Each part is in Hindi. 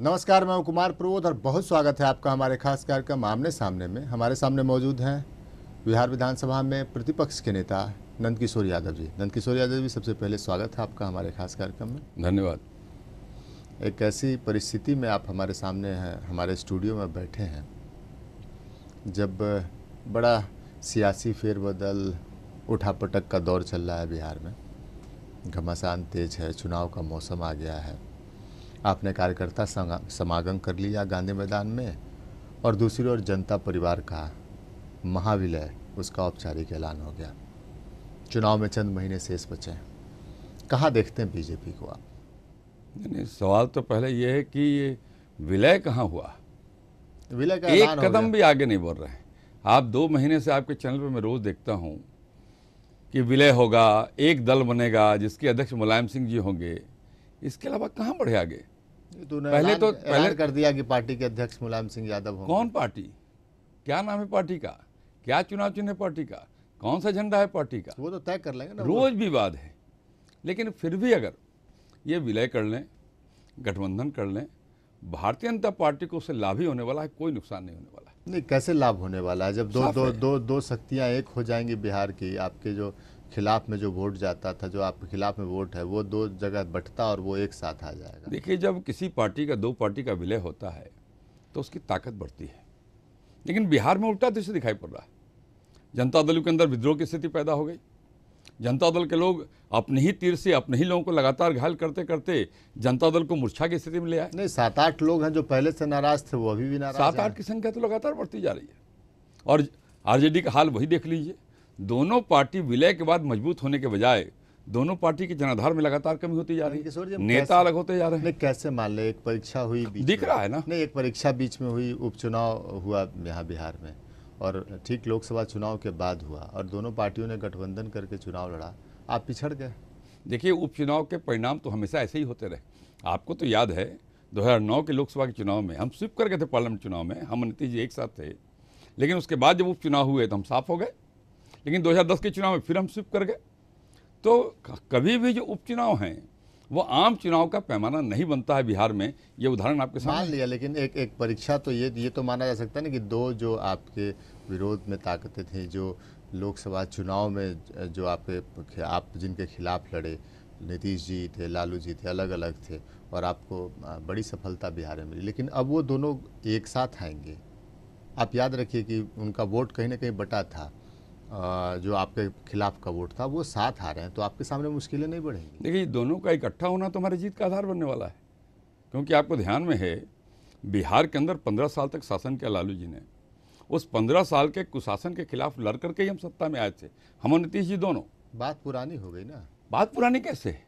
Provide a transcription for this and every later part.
नमस्कार, मैं हूं कुमार प्रबोध और बहुत स्वागत है आपका हमारे खास कार्यक्रम आमने सामने में। हमारे सामने मौजूद हैं बिहार विधानसभा में प्रतिपक्ष के नेता नंदकिशोर यादव जी। नंदकिशोर यादव जी, सबसे पहले स्वागत है आपका हमारे खास कार्यक्रम में। धन्यवाद। एक ऐसी परिस्थिति में आप हमारे सामने हैं, हमारे स्टूडियो में बैठे हैं, जब बड़ा सियासी फेरबदल उठापटक का दौर चल रहा है बिहार में। घमासान तेज है, चुनाव का मौसम आ गया है। आपने कार्यकर्ता समागम कर लिया गांधी मैदान में, और दूसरी ओर जनता परिवार का महाविलय, उसका औपचारिक ऐलान हो गया। चुनाव में चंद महीने शेष बचे हैं। कहाँ देखते हैं बीजेपी को आप? नहीं, सवाल तो पहले ये है कि ये विलय कहाँ हुआ। विलय का एक ऐलान हो कदम गया। भी आगे नहीं बढ़ रहे हैं। आप 2 महीने से आपके चैनल पर मैं रोज देखता हूँ कि विलय होगा, एक दल बनेगा जिसके अध्यक्ष मुलायम सिंह जी होंगे। इसके अलावा कहाँ बढ़े आगे? पहले कर दिया कि पार्टी के अध्यक्ष मुलायम सिंह यादव होंगे। कौन पार्टी? क्या नाम है पार्टी का? क्या चुनाव चिन्ह है पार्टी का? कौन सा झंडा है पार्टी का? वो तो तय कर लेंगे ना। रोज विवाद है। लेकिन फिर भी अगर ये विलय कर लें, गठबंधन कर लें, भारतीय जनता पार्टी को उससे लाभ ही होने वाला है, कोई नुकसान नहीं होने वाला है। नहीं, कैसे लाभ होने वाला है जब दो शक्तियां एक हो जाएंगी बिहार की? आपके जो खिलाफ में जो वोट जाता था, जो आपके खिलाफ में वोट है, वो 2 जगह बंटता और वो एक साथ आ जाएगा। देखिए, जब किसी पार्टी का 2 पार्टी का विलय होता है तो उसकी ताकत बढ़ती है। लेकिन बिहार में उल्टा दृश्य दिखाई पड़ रहा है। जनता दल के अंदर विद्रोह की स्थिति पैदा हो गई। जनता दल के लोग अपने ही तीर से अपने ही लोगों को लगातार घायल करते करते जनता दल को मूर्छा की स्थिति में ले आए। नहीं, 7-8 लोग हैं जो पहले से नाराज थे, वो अभी भी नाराज 7-8 की संख्या तो लगातार बढ़ती जा रही है। और आरजेडी का हाल वही देख लीजिए। दोनों पार्टी विलय के बाद मजबूत होने के बजाय दोनों पार्टी के जनाधार में लगातार कमी होती जा रही है। नेता अलग होते जा रहे हैं। नहीं, कैसे मान ले, एक परीक्षा हुई बीच दिख में, रहा है ना। नहीं, एक परीक्षा बीच में हुई, उपचुनाव हुआ यहाँ बिहार में, और ठीक लोकसभा चुनाव के बाद हुआ, और दोनों पार्टियों ने गठबंधन करके चुनाव लड़ा। आप पिछड़ गए। देखिए, उपचुनाव के परिणाम तो हमेशा ऐसे ही होते रहे। आपको तो याद है 2009 के लोकसभा के चुनाव में हम स्विप कर गए थे। पार्लियामेंट चुनाव में हम नीतीश जी एक साथ थे, लेकिन उसके बाद जब उपचुनाव हुए तो हम साफ हो गए। लेकिन 2010 के चुनाव में फिर हम स्विप कर गए। तो कभी भी जो उपचुनाव हैं वो आम चुनाव का पैमाना नहीं बनता है बिहार में। ये उदाहरण आपके सामने मान लिया, लेकिन एक परीक्षा तो ये तो माना जा सकता है ना कि 2 जो आपके विरोध में ताकतें थी, जो लोकसभा चुनाव में जो आप जिनके खिलाफ लड़े, नीतीश जी थे, लालू जी थे, अलग अलग थे, और आपको बड़ी सफलता बिहार में मिली। लेकिन अब वो दोनों एक साथ आएंगे। आप याद रखिए कि उनका वोट कहीं ना कहीं बटा था, जो आपके खिलाफ का वोट था, वो साथ आ रहे हैं, तो आपके सामने मुश्किलें नहीं बढ़ेंगी। देखिए, दोनों का इकट्ठा होना तो हमारी जीत का आधार बनने वाला है। क्योंकि आपको ध्यान में है, बिहार के अंदर 15 साल तक शासन किया लालू जी ने। उस 15 साल के कुशासन के खिलाफ लड़ करके ही हम सत्ता में आए थे, हम और नीतीश जी दोनों। बात पुरानी हो गई ना। बात पुरानी कैसे है?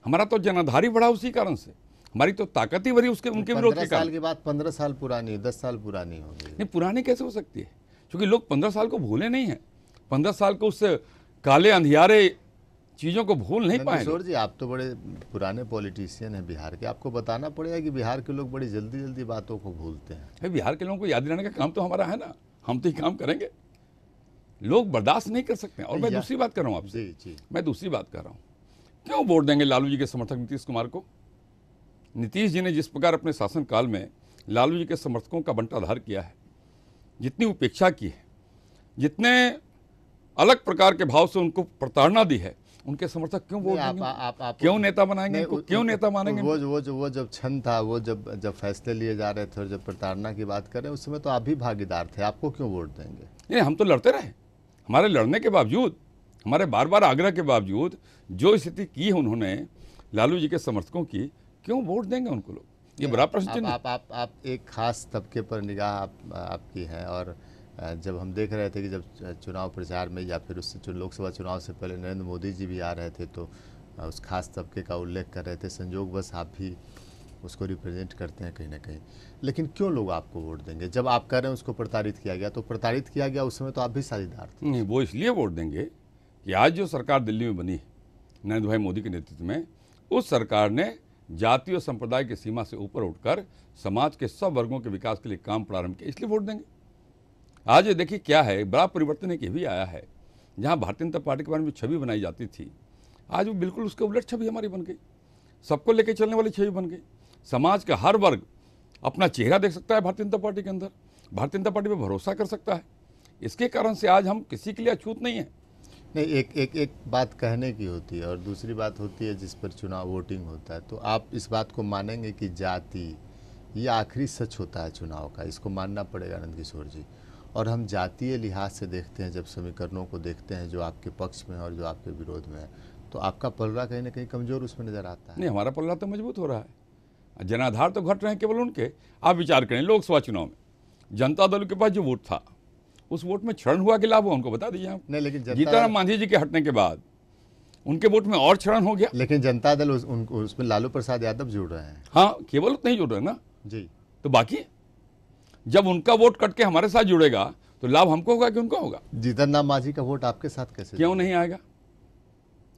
हमारा तो जनाधार ही बढ़ा उसी कारण से। हमारी तो ताकत ही बढ़ी उनके विरोध के 15 कारण। साल के बाद 15 साल पुरानी, 10 साल पुरानी हो गई। नहीं, पुरानी कैसे हो सकती है? क्योंकि लोग 15 साल को भूले नहीं हैं। 15 साल को उससे काले अंधियारे चीज़ों को भूल नहीं पाए। किशोर जी, आप तो बड़े पुराने पॉलिटिशियन हैं बिहार के, आपको बताना पड़ेगा कि बिहार के लोग बड़ी जल्दी जल्दी बातों को भूलते हैं। बिहार के लोगों को याद दिलाने का काम तो हमारा है ना, हम तो ये काम करेंगे। लोग बर्दाश्त नहीं कर सकते हैं। और मैं दूसरी बात कर रहा हूँ आपसे, मैं दूसरी बात कर रहा हूँ, क्यों वोट देंगे लालू जी के समर्थक नीतीश कुमार को? नीतीश जी ने जिस प्रकार अपने शासनकाल में लालू जी के समर्थकों का बंटाधार किया है, जितनी उपेक्षा की है, जितने अलग प्रकार के भाव से उनको प्रताड़ना दी है, उनके समर्थक क्यों वोट देंगे? क्यों नेता बनाएंगे? क्यों नेता मानेंगे? वो जब क्षण था, वो जब फैसले लिए जा रहे थे और जब प्रताड़ना की बात कर रहे हैं, उस समय तो आप भी भागीदार थे। आपको क्यों वोट देंगे? नहीं, हम तो लड़ते रहे। हमारे लड़ने के बावजूद, हमारे बार बार आग्रह के बावजूद जो स्थिति की है उन्होंने लालू जी के समर्थकों की, क्यों वोट देंगे उनको लोग? ये बड़ा प्रश्न है। आप एक खास तबके पर निगाह आपकी है, और जब हम देख रहे थे कि जब चुनाव प्रचार में या फिर उससे लोकसभा चुनाव से पहले नरेंद्र मोदी जी भी आ रहे थे, तो उस खास तबके का उल्लेख कर रहे थे। संजोग बस आप भी उसको रिप्रेजेंट करते हैं कहीं ना कहीं। लेकिन क्यों लोग आपको वोट देंगे? जब आप कह रहे हैं उसको प्रताड़ित किया गया, तो प्रताड़ित किया गया उस समय तो आप भी साझेदार थे। नहीं, वो इसलिए वोट देंगे कि आज जो सरकार दिल्ली में बनी है नरेंद्र भाई मोदी के नेतृत्व में, उस सरकार ने जाति और संप्रदाय की सीमा से ऊपर उठकर समाज के सब वर्गों के विकास के लिए काम प्रारंभ किया, इसलिए वोट देंगे। आज ये देखिए क्या है, बड़ा परिवर्तन एक ये भी आया है। जहाँ भारतीय जनता पार्टी के बारे में छवि बनाई जाती थी, आज वो बिल्कुल उसके उलट छवि हमारी बन गई। सबको लेकर चलने वाली छवि बन गई। समाज का हर वर्ग अपना चेहरा देख सकता है भारतीय जनता पार्टी के अंदर, भारतीय जनता पार्टी पे भरोसा कर सकता है। इसके कारण से आज हम किसी के लिए अछूत नहीं है। नहीं, एक बात कहने की होती है और दूसरी बात होती है जिस पर चुनाव वोटिंग होता है। तो आप इस बात को मानेंगे कि जाति ये आखिरी सच होता है चुनाव का, इसको मानना पड़ेगा नंद किशोर जी। और हम जातीय लिहाज से देखते हैं, जब समीकरणों को देखते हैं जो आपके पक्ष में है और जो आपके विरोध में है, तो आपका पलड़ा कहीं ना कहीं कमज़ोर उसमें नज़र आता है। नहीं, हमारा पलड़ा तो मजबूत हो रहा है, जनाधार तो घट रहे हैं केवल उनके। आप विचार करें, लोकसभा चुनाव में जनता दल के पास जो वोट था, उस वोट में क्षरण हुआ कि लाभ हुआ, उनको बता दीजिए आप। नहीं, लेकिन जीतनराम मांझी जी के हटने के बाद उनके वोट में और क्षरण हो गया। लेकिन जनता दल उसमें लालू प्रसाद यादव जुड़ रहे हैं। हाँ, केवल उतना ही जुड़ रहे हैं ना जी। तो बाकी जब उनका वोट कट के हमारे साथ जुड़ेगा तो लाभ हमको होगा कि उनको होगा? जीतनराम मांझी का वोट आपके साथ कैसे क्यों नहीं आएगा?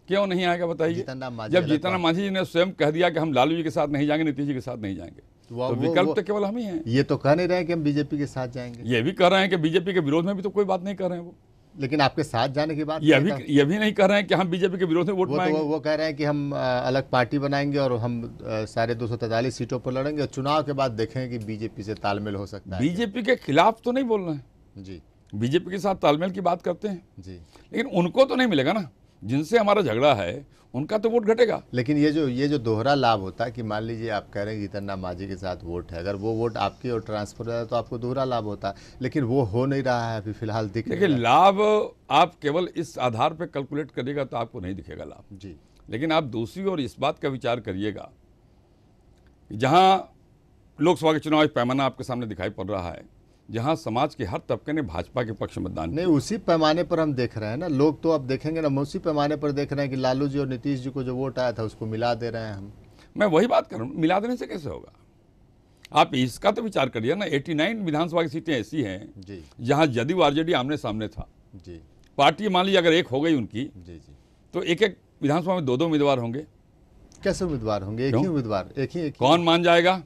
क्यों नहीं आएगा बताइए? जब जीतनराम मांझी जी ने स्वयं कह दिया कि हम लालू जी के साथ नहीं जाएंगे, नीतीश जी के साथ नहीं जाएंगे, तो विकल्प तो केवल हम ही हैं। ये तो कह नहीं रहे हैं कि हम बीजेपी के साथ जाएंगे, ये भी कह रहे हैं कि बीजेपी के विरोध में भी तो कोई बात नहीं कर रहे हैं वो। लेकिन आपके साथ जाने के बाद ये भी नहीं कर रहे हैं कि हम बीजेपी के विरोध में वोट मांगेंगे। वो कह रहे हैं कि हम अलग पार्टी बनाएंगे और हम सारे 243 सीटों पर लड़ेंगे और चुनाव के बाद देखेंगे कि बीजेपी से तालमेल हो सकता है। बीजेपी के खिलाफ तो नहीं बोल रहे हैं जी, बीजेपी के साथ तालमेल की बात करते हैं जी, लेकिन उनको तो नहीं मिलेगा ना, जिनसे हमारा झगड़ा है उनका तो वोट घटेगा। लेकिन ये जो दोहरा लाभ होता है कि मान लीजिए आप कह रहे हैं जीतनराम मांझी के साथ वोट है, अगर वो वोट आपकी ओर ट्रांसफर हो जाए तो आपको दोहरा लाभ होता है, लेकिन वो हो नहीं रहा है अभी फिलहाल। देखिए, लाभ आप केवल इस आधार पर कैलकुलेट करिएगा तो आपको नहीं दिखेगा लाभ जी। लेकिन आप दूसरी ओर इस बात का विचार करिएगा, जहाँ लोकसभा के चुनाव पैमाना आपके सामने दिखाई पड़ रहा है, जहां समाज के हर तबके ने भाजपा के पक्ष में मतदान नहीं, उसी पैमाने पर हम देख रहे हैं ना, लोग तो अब देखेंगे ना, उसी पैमाने पर देख रहे हैं कि लालू जी और नीतीश जी को जो वोट आया था उसको मिला दे रहे हैं हम। मैं वही बात कर रहा हूँ, मिला देने से कैसे होगा? आप इसका तो विचार करिए ना, 89 विधानसभा की सीटें ऐसी हैं जी, जहां जदयू आरजेडी आमने सामने था जी, पार्टी, मान लीजिए अगर एक हो गई उनकी, जी, जी, तो एक एक विधानसभा में 2-2 उम्मीदवार होंगे। कैसे उम्मीदवार होंगे? एक ही उम्मीदवार, एक ही कौन मान जाएगा?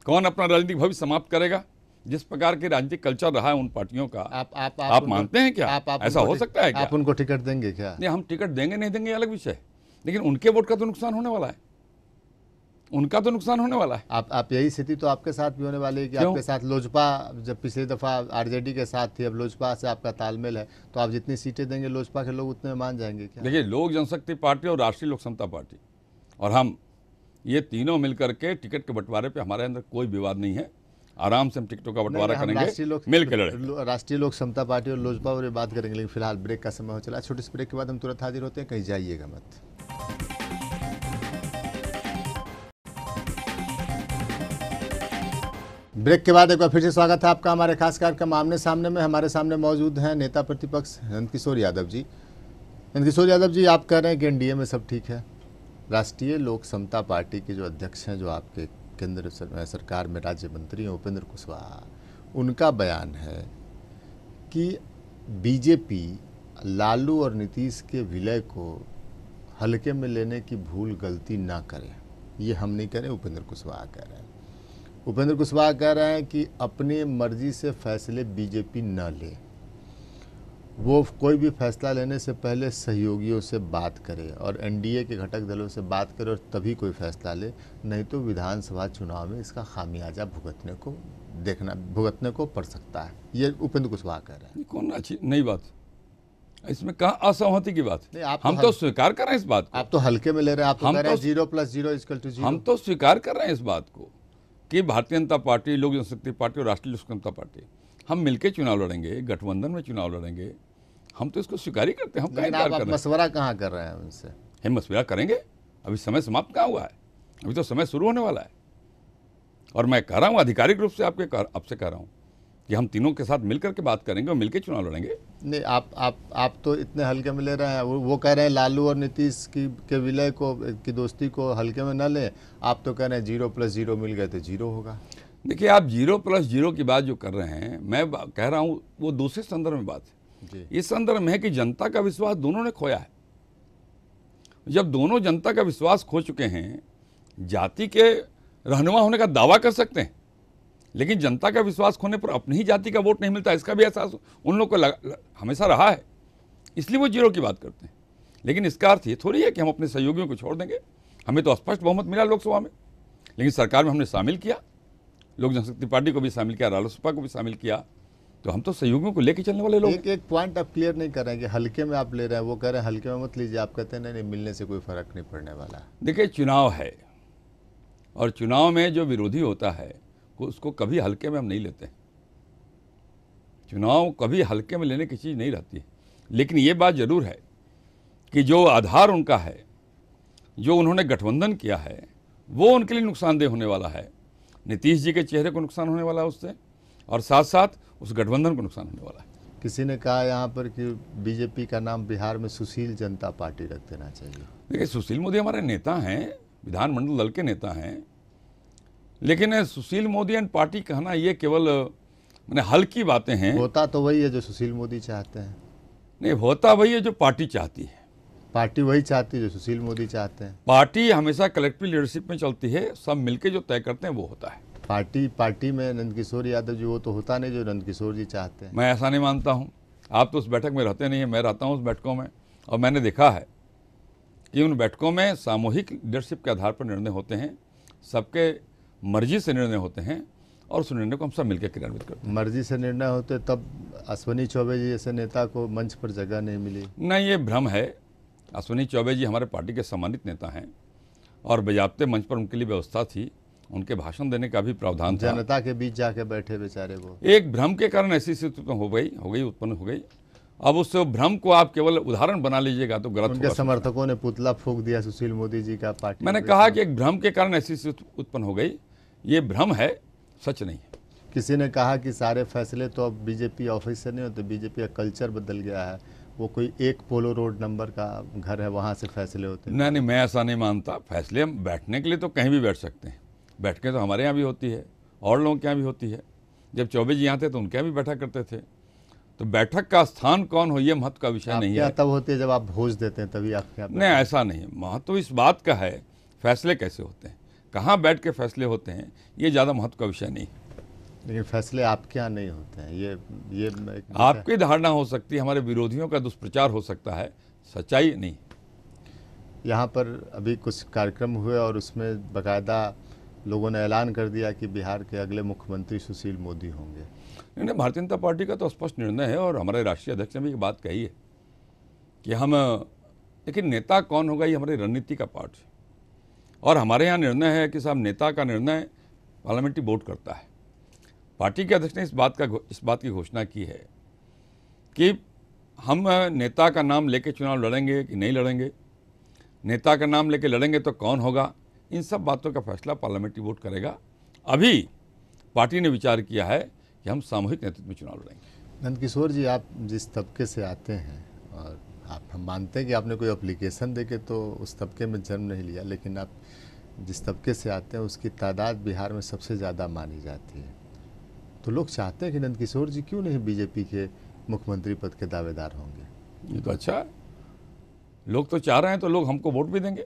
कौन अपना राजनीतिक भविष्य समाप्त करेगा? जिस प्रकार के राजनीतिक कल्चर रहा है उन पार्टियों का, आप मानते हैं क्या? ऐसा हो सकता है क्या? आप उनको टिकट देंगे क्या? नहीं, हम टिकट देंगे नहीं देंगे अलग विषय, लेकिन उनके वोट का तो नुकसान होने वाला है, उनका तो नुकसान होने वाला है। आप यही स्थिति तो आपके साथ भी होने वाली है कि आपके साथ लोजपा, जब पिछली दफा आरजेडी के साथ थी, अब लोजपा से आपका तालमेल है, तो आप जितनी सीटें देंगे लोजपा के लोग उतने मान जाएंगे क्या? देखिए, लोक जनशक्ति पार्टी और राष्ट्रीय लोक समता पार्टी और हम, ये तीनों मिलकर के टिकट के बंटवारे पे हमारे अंदर कोई विवाद नहीं है। आराम से हम टिकटों का बंटवारा करेंगे, मिलकर लड़ेंगे। राष्ट्रीय लोक समता पार्टी और लोजपा और बात करेंगे, लेकिन फिलहाल ब्रेक का समय हो चला। छोटे से ब्रेक के बाद हम तुरंत हाजिर होते हैं, कहीं जाइएगा मत। ब्रेक के बाद एक बार फिर से स्वागत है आपका हमारे खास कार्यक्रम आमने सामने में। हमारे सामने मौजूद हैं नेता प्रतिपक्ष नंद किशोर यादव जी। नंद किशोर यादव जी, आप कह रहे हैं कि एनडीए में सब ठीक है। राष्ट्रीय लोक समता पार्टी के जो अध्यक्ष हैं, जो आपके केंद्र सरकार में राज्य मंत्री हैं, उपेंद्र कुशवाहा, उनका बयान है कि बीजेपी लालू और नीतीश के विलय को हल्के में लेने की भूल गलती ना करे। ये हम नहीं करें, उपेंद्र कुशवाहा कह रहे हैं। उपेंद्र कुशवाहा कह रहे हैं कि अपनी मर्जी से फैसले बीजेपी न ले, वो कोई भी फैसला लेने से पहले सहयोगियों से बात करे और एनडीए के घटक दलों से बात करे और तभी कोई फैसला ले, नहीं तो विधानसभा चुनाव में इसका खामियाजा भुगतने को पड़ सकता है। ये उपेंद्र कुशवाहा कह रहे हैं। कौन अच्छी नई बात, इसमें कहाँ असहमति की बात? नहीं, आप हम तो स्वीकार कर रहे हैं इस बात को। आप तो हल्के में ले रहे हैं, आप तो कह रहे हैं 0 + 0 = 0। हम तो स्वीकार कर रहे हैं इस बात को कि भारतीय जनता पार्टी, लोक जनशक्ति पार्टी और राष्ट्रीय लोक समता पार्टी हम मिलकर चुनाव लड़ेंगे, गठबंधन में चुनाव लड़ेंगे। हम तो इसको स्वीकार ही करते हैं। हम लेकिन आप मशवरा कहाँ कर रहे हैं उनसे? हम मशवरा करेंगे, अभी समय समाप्त कहाँ हुआ है, अभी तो समय शुरू होने वाला है। और मैं कह रहा हूँ आधिकारिक रूप से आपसे कह रहा हूँ कि हम तीनों के साथ मिलकर के बात करेंगे और मिलकर चुनाव लड़ेंगे। नहीं, आप तो इतने हल्के में ले रहे हैं। वो कह रहे हैं लालू और नीतीश के विलय की दोस्ती को हल्के में न लें। आप तो कह रहे हैं 0 + 0 मिल गए तो 0 होगा। देखिए, आप 0 + 0 की बात जो कर रहे हैं, मैं कह रहा हूँ वो दूसरे संदर्भ में बात है। इस संदर्भ में है कि जनता का विश्वास दोनों ने खोया है। जब दोनों जनता का विश्वास खो चुके हैं, जाति के रहनुमा होने का दावा कर सकते हैं, लेकिन जनता का विश्वास खोने पर अपनी ही जाति का वोट नहीं मिलता, इसका भी एहसास उन लोगों को हमेशा रहा है, इसलिए वो 0 की बात करते हैं। लेकिन इसका अर्थ ये थोड़ी है कि हम अपने सहयोगियों को छोड़ देंगे। हमें तो स्पष्ट बहुमत मिला लोकसभा में, लेकिन सरकार में हमने शामिल किया, लोक जनशक्ति पार्टी को भी शामिल किया, रालोसपा को भी शामिल किया, तो हम तो सहयोगियों को लेके चलने वाले लोग। एक पॉइंट आप क्लियर नहीं कर रहे हैं कि हल्के में आप ले रहे हैं, वो कह रहे हैं हल्के में मत लीजिए, आप कहते हैं नहीं मिलने से कोई फर्क नहीं पड़ने वाला। देखिए, चुनाव है और चुनाव में जो विरोधी होता है उसको कभी हल्के में हम नहीं लेते। चुनाव कभी हल्के में लेने की चीज़ नहीं रहती है। लेकिन ये बात जरूर है कि जो आधार उनका है, जो उन्होंने गठबंधन किया है, वो उनके लिए नुकसानदेह होने वाला है। नीतीश जी के चेहरे को नुकसान होने वाला है उससे, और साथ साथ उस गठबंधन को नुकसान होने वाला है। किसी ने कहा यहाँ पर कि बीजेपी का नाम बिहार में सुशील जनता पार्टी रख देना चाहिए। देखिए, सुशील मोदी हमारे नेता हैं, विधानमंडल दल के नेता हैं, लेकिन सुशील मोदी एंड पार्टी कहना ये केवल मैंने हल्की बातें हैं। होता तो वही है जो सुशील मोदी चाहते हैं। नहीं, होता वही है जो पार्टी चाहती है। पार्टी वही चाहती है जो सुशील मोदी चाहते हैं। पार्टी हमेशा कलेक्टिव लीडरशिप में चलती है, सब मिलके जो तय करते हैं वो होता है। पार्टी में नंदकिशोर यादव जी वो तो होता नहीं जो नंदकिशोर जी चाहते हैं। मैं ऐसा नहीं मानता हूँ। आप तो उस बैठक में रहते नहीं हैं, मैं रहता हूँ उस बैठकों में, और मैंने देखा है कि उन बैठकों में सामूहिक लीडरशिप के आधार पर निर्णय होते हैं, सबके मर्जी से निर्णय होते हैं, और उस निर्णय को हम सब मिलकर क्रियान्वित करते हैं। मर्जी से निर्णय होते तब अश्विनी चौबे जी जैसे नेता को मंच पर जगह नहीं मिली। नहीं, ये भ्रम है। अश्विनी चौबे जी हमारे पार्टी के सम्मानित नेता हैं और बजाबते मंच पर उनके लिए व्यवस्था थी, उनके भाषण देने का भी प्रावधान था। जनता के बीच जाके बैठे बेचारे वो। एक भ्रम के कारण ऐसी स्थिति उत्पन्न हो गई। अब उस भ्रम को आप केवल उदाहरण बना लीजिएगा तो गलत उनके समर्थकों ने पुतला फूंक दिया सुशील मोदी जी का पार्टी। मैंने कहा कि एक भ्रम के कारण ऐसी स्थिति उत्पन्न हो गई, ये भ्रम है, सच नहीं है। किसी ने कहा कि सारे फैसले तो अब बीजेपी ऑफिस से नहीं होते, बीजेपी का कल्चर बदल गया है, वो कोई एक पोलो रोड नंबर का घर है वहाँ से फैसले होते हैं। नहीं, मैं ऐसा नहीं मानता। फैसले हम बैठने के लिए तो कहीं भी बैठ सकते हैं, बैठकें तो हमारे यहाँ भी होती है और लोगों के यहाँ भी होती है। जब चौबे जी यहाँ थे तो उनके यहाँ भी बैठा करते थे। तो बैठक का स्थान कौन हो ये महत्व का विषय नहीं है। तब होती है जब आप भोज देते हैं, तभी आपके यहाँ। नहीं, ऐसा नहीं। महत्व इस बात का है फैसले कैसे होते हैं, कहाँ बैठ के फैसले होते हैं, ये ज़्यादा महत्व का विषय नहीं है। लेकिन फैसले आपके यहाँ नहीं होते हैं, ये आपकी धारणा हो सकती है, हमारे विरोधियों का दुष्प्रचार हो सकता है, सच्चाई नहीं। यहाँ पर अभी कुछ कार्यक्रम हुए और उसमें बाकायदा लोगों ने ऐलान कर दिया कि बिहार के अगले मुख्यमंत्री सुशील मोदी होंगे। नहीं, भारतीय जनता पार्टी का तो स्पष्ट निर्णय है और हमारे राष्ट्रीय अध्यक्ष ने भी ये बात कही है कि हम, लेकिन नेता कौन होगा ये हमारी रणनीति का पार्ट है। और हमारे यहाँ निर्णय है कि साहब नेता का निर्णय पार्लियामेंट्री बोर्ड करता है। पार्टी के अध्यक्ष ने इस बात की घोषणा की है कि हम नेता का नाम लेके चुनाव लड़ेंगे कि नहीं लड़ेंगे, नेता का नाम लेके लड़ेंगे तो कौन होगा, इन सब बातों का फैसला पार्लियामेंट्री बोर्ड करेगा। अभी पार्टी ने विचार किया है कि हम सामूहिक नेतृत्व में चुनाव लड़ेंगे। नंदकिशोर जी, आप जिस तबके से आते हैं और हम मानते हैं कि आपने कोई एप्लीकेशन देके तो उस तबके में जन्म नहीं लिया, लेकिन आप जिस तबके से आते हैं उसकी तादाद बिहार में सबसे ज़्यादा मानी जाती है। तो लोग चाहते हैं कि नंदकिशोर जी क्यों नहीं बीजेपी के मुख्यमंत्री पद के दावेदार होंगे। ये तो अच्छा है, लोग तो चाह रहे हैं तो लोग हमको वोट भी देंगे।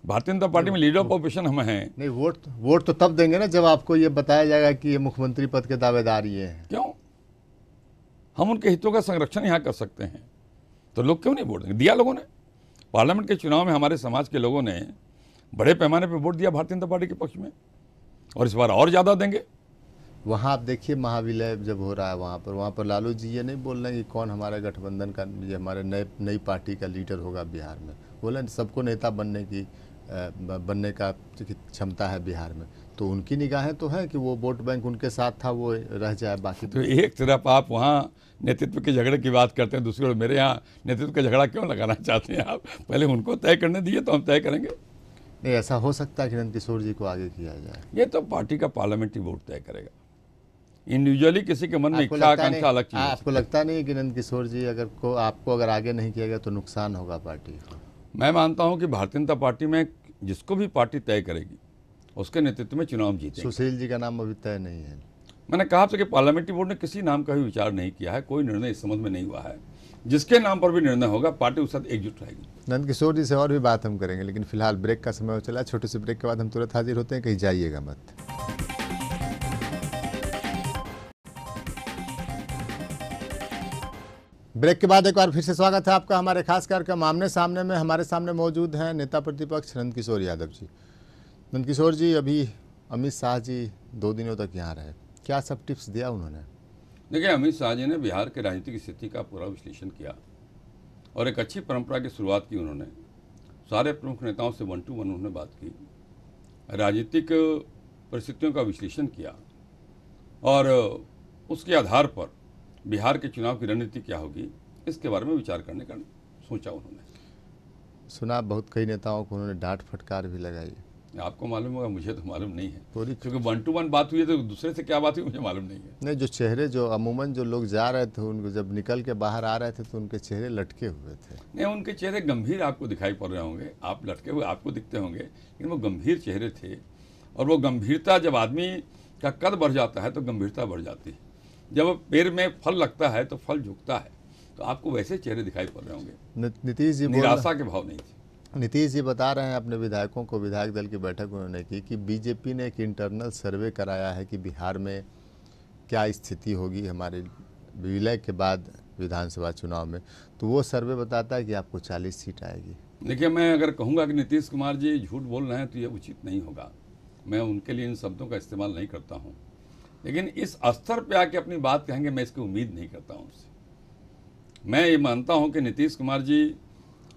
भारतीय जनता पार्टी में लीडर ऑफ ऑपोजिशन हम हैं। नहीं, वोट तो तब देंगे ना जब आपको ये बताया जाएगा कि ये मुख्यमंत्री पद के दावेदार ये हैं। क्यों? हम उनके हितों का संरक्षण यहाँ कर सकते हैं तो लोग क्यों नहीं वोट देंगे। दिया लोगों ने, पार्लियामेंट के चुनाव में हमारे समाज के लोगों ने बड़े पैमाने पर वोट दिया भारतीय जनता पार्टी के पक्ष में, और इस बार और ज़्यादा देंगे। वहाँ आप देखिए महाविलय जब हो रहा है वहाँ पर लालू जी ये नहीं बोल रहे हैं कि कौन हमारे गठबंधन का, ये हमारे नई पार्टी का लीडर होगा बिहार में। बोले सबको नेता बनने का क्षमता है बिहार में, तो उनकी निगाहें तो है कि वो वोट बैंक उनके साथ था वो रह जाए। बाकी तो एक तरफ आप वहाँ नेतृत्व के झगड़े की बात करते हैं, दूसरी ओर मेरे यहाँ नेतृत्व का झगड़ा क्यों लगाना चाहते हैं आप? पहले उनको तय करने दिए तो हम तय करेंगे। नहीं, ऐसा हो सकता है कि नंदकिशोर जी को आगे किया जाए। ये तो पार्टी का पार्लियामेंट्री बोर्ड तय करेगा। इंडिविजुअली किसी के मन में इच्छा आकांक्षा अलग चीज है। आपको लगता नहीं कि नंदकिशोर जी आपको अगर आगे नहीं किया गया तो नुकसान होगा पार्टी को? मैं मानता हूं कि भारतीय जनता पार्टी में जिसको भी पार्टी तय करेगी उसके नेतृत्व में चुनाव जीतेंगे। सुशील जी का नाम अभी तय नहीं है। मैंने कहा था कि पार्लियामेंट्री बोर्ड ने किसी नाम का भी विचार नहीं किया है, कोई निर्णय इस संबंध में नहीं हुआ है। जिसके नाम पर भी निर्णय होगा पार्टी उसके साथ एकजुट रहेगी। नंदकिशोर जी से और भी बात हम करेंगे, लेकिन फिलहाल ब्रेक का समय हो चला। छोटे से ब्रेक के बाद हम तुरंत हाजिर होते हैं, कहीं जाइएगा मत। ब्रेक के बाद एक बार फिर से स्वागत है आपका हमारे खास कार्यक्रम आमने सामने में। हमारे सामने मौजूद हैं नेता प्रतिपक्ष नंदकिशोर यादव जी। नंदकिशोर जी, अभी अमित शाह जी 2 दिनों तक यहाँ रहे, क्या सब टिप्स दिया उन्होंने? देखिए, अमित शाह जी ने बिहार के राजनीतिक स्थिति का पूरा विश्लेषण किया और एक अच्छी परंपरा की शुरुआत की। उन्होंने सारे प्रमुख नेताओं से 1 to 1 उन्होंने बात की, राजनीतिक परिस्थितियों का विश्लेषण किया और उसके आधार पर बिहार के चुनाव की रणनीति क्या होगी इसके बारे में विचार करने का सोचा उन्होंने। सुना बहुत कई नेताओं को उन्होंने डांट फटकार भी लगाई। आपको मालूम होगा, मुझे तो मालूम नहीं है पूरी, क्योंकि 1 to 1 बात हुई है तो दूसरे से क्या बात हुई मुझे मालूम नहीं है। नहीं, जो चेहरे जो अमूमन जो लोग जा रहे थे उनको जब निकल के बाहर आ रहे थे तो उनके चेहरे लटके हुए थे। नहीं, उनके चेहरे गंभीर आपको दिखाई पड़ रहे होंगे, आप लटके हुए आपको दिखते होंगे, लेकिन वो गंभीर चेहरे थे। और वो गंभीरता, जब आदमी का कद बढ़ जाता है तो गंभीरता बढ़ जाती है। जब पैर में फल लगता है तो फल झुकता है, तो आपको वैसे चेहरे दिखाई पड़ रहे होंगे। नीतीश जी निराशा के भाव नहीं थे। नीतीश जी बता रहे हैं अपने विधायकों को, विधायक दल की बैठक उन्होंने की कि बीजेपी ने एक इंटरनल सर्वे कराया है कि बिहार में क्या स्थिति होगी हमारे विलय के बाद विधानसभा चुनाव में, तो वो सर्वे बताता है कि आपको 40 सीट आएगी। देखिए, मैं अगर कहूँगा कि नीतीश कुमार जी झूठ बोल रहे हैं तो ये उचित नहीं होगा। मैं उनके लिए इन शब्दों का इस्तेमाल नहीं करता हूँ, लेकिन इस स्तर पे आके अपनी बात कहेंगे, मैं इसकी उम्मीद नहीं करता हूँ उनसे। मैं ये मानता हूँ कि नीतीश कुमार जी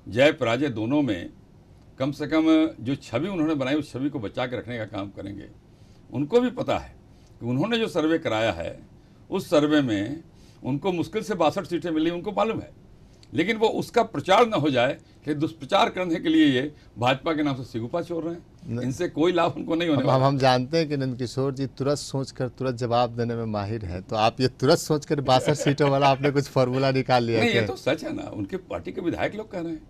जय पराजय दोनों में कम से कम जो छवि उन्होंने बनाई उस छवि को बचा के रखने का काम करेंगे। उनको भी पता है कि उन्होंने जो सर्वे कराया है उस सर्वे में उनको मुश्किल से 62 सीटें मिली, उनको मालूम है, लेकिन वो उसका प्रचार न हो जाए कि दुष्प्रचार करने के लिए ये भाजपा के नाम से सिगुपा छोड़ रहे हैं। इनसे कोई लाभ उनको नहीं होने वाला। हम जानते हैं कि नंदकिशोर जी तुरंत सोचकर तुरंत जवाब देने में माहिर है, तो आप ये तुरंत सोचकर 62 सीटों वाला आपने कुछ फॉर्मूला निकाल लिया? नहीं, ये तो सच है ना, उनके पार्टी के विधायक लोग कह रहे हैं,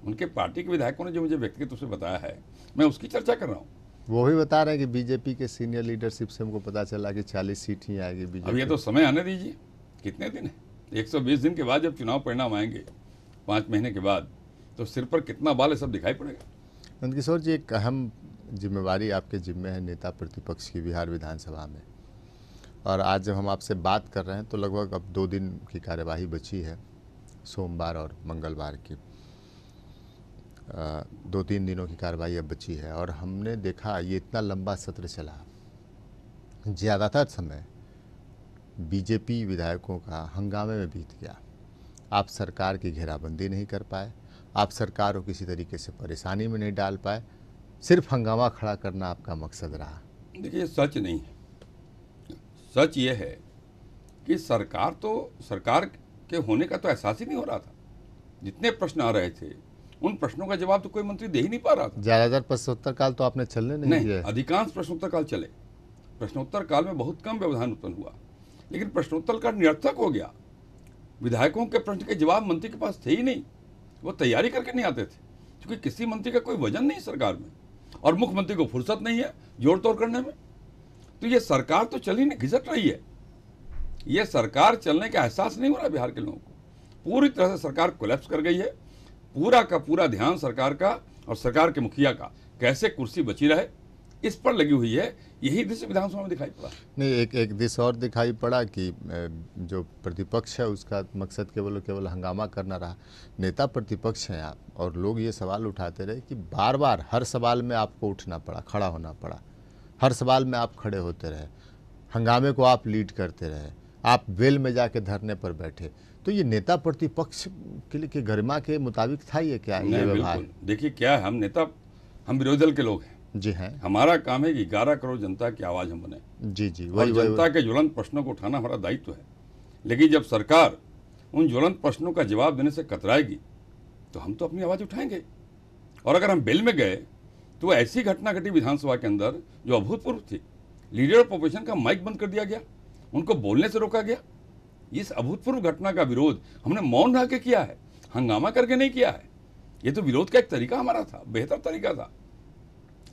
उनके पार्टी के विधायकों ने जो मुझे व्यक्तिगत रूप से बताया है, मैं उसकी चर्चा कर रहा हूँ। वो भी बता रहे हैं कि बीजेपी के सीनियर लीडरशिप से हमको पता चला कि 40 सीट ही आएगी बीजेपी। अब ये तो समय आने दीजिए, कितने दिन है, 120 दिन के बाद जब चुनाव परिणाम आएंगे 5 महीने के बाद, तो सिर पर कितना बाल है सब दिखाई पड़ेगा। नंदकिशोर जी, एक अहम जिम्मेवारी आपके जिम्मे है नेता प्रतिपक्ष की बिहार विधानसभा में, और आज जब हम आपसे बात कर रहे हैं तो लगभग अब 2 दिन की कार्यवाही बची है, सोमवार और मंगलवार की 2-3 दिनों की कार्रवाई अब बची है। और हमने देखा ये इतना लंबा सत्र चला, ज़्यादातर समय बीजेपी विधायकों का हंगामे में बीत गया। आप सरकार की घेराबंदी नहीं कर पाए, आप सरकार को किसी तरीके से परेशानी में नहीं डाल पाए, सिर्फ हंगामा खड़ा करना आपका मकसद रहा। देखिए, सच नहीं है। सच ये है कि सरकार के होने का तो एहसास ही नहीं हो रहा था। जितने प्रश्न आ रहे थे उन प्रश्नों का जवाब तो कोई मंत्री दे ही नहीं पा रहा था। ज़्यादातर प्रश्नोत्तर काल तो आपने चलने नहीं दिया। अधिकांश प्रश्नोत्तर काल चले। प्रश्नोत्तर काल में बहुत कम व्यवधान उत्पन्न हुआ, लेकिन प्रश्नोत्तर काल निरर्थक हो गया। विधायकों के प्रश्न के जवाब मंत्री के पास थे ही नहीं, वो तैयारी करके नहीं आते थे, क्योंकि किसी मंत्री का कोई वजन नहीं सरकार में, और मुख्यमंत्री को फुर्सत नहीं है जोड़ तोड़ करने में। तो ये सरकार तो चल ही नहीं, घिसट रही है। ये सरकार चलने का एहसास नहीं हो रहा बिहार के लोगों को। पूरी तरह से सरकार कोलैप्स कर गई है। पूरा का पूरा ध्यान सरकार का और सरकार के मुखिया का कैसे कुर्सी बची रहे इस पर लगी हुई है। यही दृश्य विधानसभा में दिखाई पड़ा। नहीं, एक दृश्य और दिखाई पड़ा कि जो प्रतिपक्ष है उसका मकसद केवल हंगामा करना रहा। नेता प्रतिपक्ष हैं आप, और लोग ये सवाल उठाते रहे कि बार बार हर सवाल में आपको उठना पड़ा, खड़ा होना पड़ा, हर सवाल में आप खड़े होते रहे, हंगामे को आप लीड करते रहे, आप वेल में जाके धरने पर बैठे। तो ये नेता प्रतिपक्ष के लिए गरिमा के मुताबिक था ये क्या ये व्यवहार? देखिए, क्या है, हम विरोधी दल के लोग हैं। जी हैं। हमारा काम है कि 11 करोड़ जनता की आवाज़ हम बने। जी, और जनता के ज्वलंत प्रश्नों को उठाना हमारा दायित्व है। लेकिन जब सरकार उन ज्वलंत प्रश्नों का जवाब देने से कतराएगी तो हम तो अपनी आवाज़ उठाएंगे। और अगर हम बेल में गए तो ऐसी घटना घटी विधानसभा के अंदर जो अभूतपूर्व थी। लीडर ऑफ अपोजिशन का माइक बंद कर दिया गया, उनको बोलने से रोका गया। इस अभूतपूर्व घटना का विरोध हमने मौन रह के किया है, हंगामा करके नहीं किया है। ये तो विरोध का एक तरीका हमारा था, बेहतर तरीका था।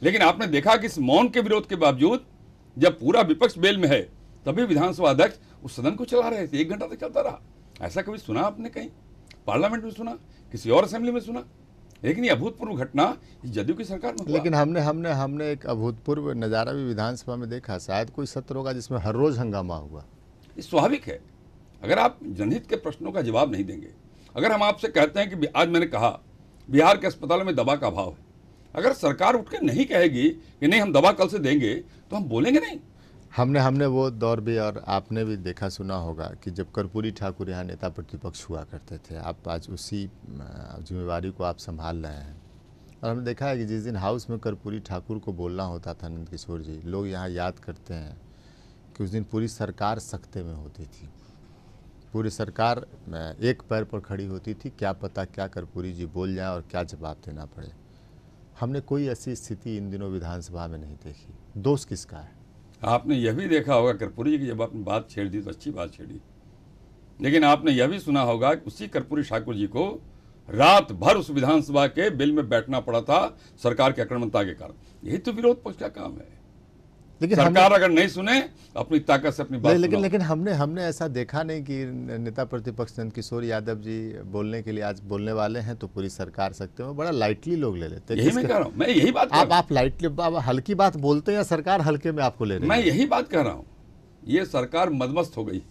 लेकिन आपने देखा कि इस मौन के विरोध के बावजूद जब पूरा विपक्ष बेल में है तभी विधानसभा अध्यक्ष उस सदन को चला रहे थे। 1 घंटा तक चलता रहा। ऐसा कभी सुना आपने कहीं? पार्लियामेंट में सुना, किसी और असेंबली में सुना? लेकिन ये अभूतपूर्व घटना जदयू की सरकार में। लेकिन हमने एक अभूतपूर्व नज़ारा भी विधानसभा में देखा। शायद कोई सत्र होगा जिसमें हर रोज हंगामा हुआ। ये स्वाभाविक है। अगर आप जनहित के प्रश्नों का जवाब नहीं देंगे, अगर हम आपसे कहते हैं कि आज मैंने कहा बिहार के अस्पतालों में दवा का अभाव है, अगर सरकार उठ के नहीं कहेगी कि नहीं हम दवा कल से देंगे, तो हम बोलेंगे नहीं। हमने वो दौर भी, और आपने भी देखा सुना होगा कि जब कर्पूरी ठाकुर यहाँ नेता प्रतिपक्ष हुआ करते थे, आप आज उसी जिम्मेवारी को आप संभाल रहे हैं। और हमने देखा है कि जिस दिन हाउस में कर्पूरी ठाकुर को बोलना होता था, नंदकिशोर जी, लोग यहाँ याद करते हैं कि उस दिन पूरी सरकार सख्ते में होती थी, पूरी सरकार एक पैर पर खड़ी होती थी, क्या पता क्या कर्पूरी जी बोल जाए और क्या जवाब देना पड़े। हमने कोई ऐसी स्थिति इन दिनों विधानसभा में नहीं देखी। दोष किसका है? आपने यह भी देखा होगा कर्पूरी जी की जब आपने बात छेड़ दी तो अच्छी बात छेड़ी, लेकिन आपने यह भी सुना होगा कि उसी कर्पूरी ठाकुर जी को रात भर उस विधानसभा के बिल में बैठना पड़ा था सरकार की आक्रामकता के कारण। यही तो विरोध पक्ष का काम है। लेकिन सरकार अगर नहीं सुने, अपनी ताकत से अपनी बात लेकिन हमने ऐसा देखा नहीं कि नेता प्रतिपक्ष नंदकिशोर यादव जी बोलने के लिए आज बोलने वाले हैं तो पूरी सरकार सकते हैं, बड़ा लाइटली लोग ले लेते हैं। यही मैं कह रहा हूं, मैं यही बात आप लाइटली हल्की बात बोलते हैं या सरकार हल्के में आपको ले रही है? मैं यही बात कह रहा हूं, ये सरकार मदमस्त हो गई,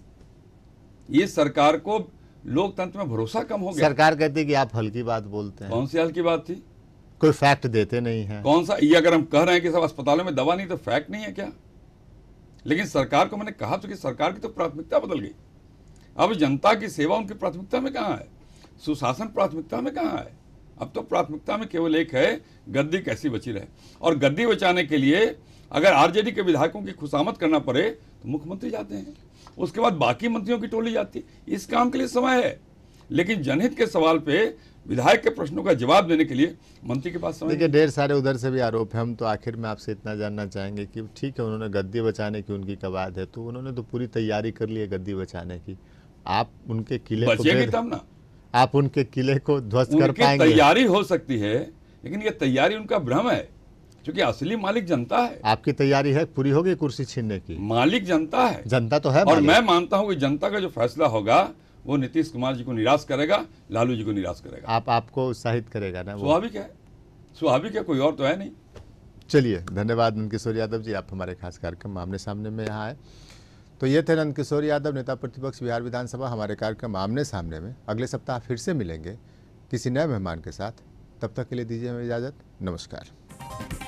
ये सरकार को लोकतंत्र में भरोसा कम हो गया। सरकार कहती है कि आप हल्की बात बोलते हैं। कौन सी हल्की बात थी? कोई फैक्ट देते नहीं है। कौन सा? ये अगर हम कह रहे हैं कि सब अस्पतालों में दवा नहीं तो फैक्ट नहीं है क्या? लेकिन सरकार को मैंने कहा तो कि सरकार की तो प्राथमिकता बदल गई। अब जनता की सेवा उनकी प्राथमिकता में कहाँ है, सुशासन प्राथमिकता में कहाँ है? अब तो प्राथमिकता में केवल एक है, गद्दी कैसी बची रहे। और गद्दी बचाने के लिए अगर आरजेडी के विधायकों की खुशामद करना पड़े तो मुख्यमंत्री जाते हैं, उसके बाद बाकी मंत्रियों की टोली जाती है। इस काम के लिए समय है, लेकिन जनहित के सवाल पे विधायक के प्रश्नों का जवाब देने के लिए मंत्री के पास समय। देखिए, ढेर सारे उधर से भी आरोप है। हम तो आखिर में आपसे इतना जानना चाहेंगे कि ठीक है, उन्होंने गद्दी बचाने की उनकी कवायद है, तो उन्होंने तो पूरी तैयारी कर ली है गद्दी बचाने की। आप उनके किले बचेगी तब ना, आप उनके किले को ध्वस्त कर पाएंगे? तैयारी हो सकती है, लेकिन ये तैयारी उनका भ्रम है, क्योंकि असली मालिक जनता है। आपकी तैयारी है, पूरी होगी कुर्सी छीनने की? मालिक जनता है, जनता तो है। और मैं मानता हूं कि जनता का जो फैसला होगा वो नीतीश कुमार जी को निराश करेगा, लालू जी को निराश करेगा। आपको उत्साहित करेगा ना? स्वाभाविक है, स्वाभाविक है, कोई और तो है नहीं। चलिए, धन्यवाद नंदकिशोर यादव जी, आप हमारे खास कार्यक्रम आमने सामने में यहाँ आए। तो ये थे नंदकिशोर यादव, नेता प्रतिपक्ष बिहार विधानसभा, हमारे कार्यक्रम आमने सामने में। अगले सप्ताह फिर से मिलेंगे किसी नए मेहमान के साथ। तब तक के लिए दीजिए हमें इजाज़त। नमस्कार।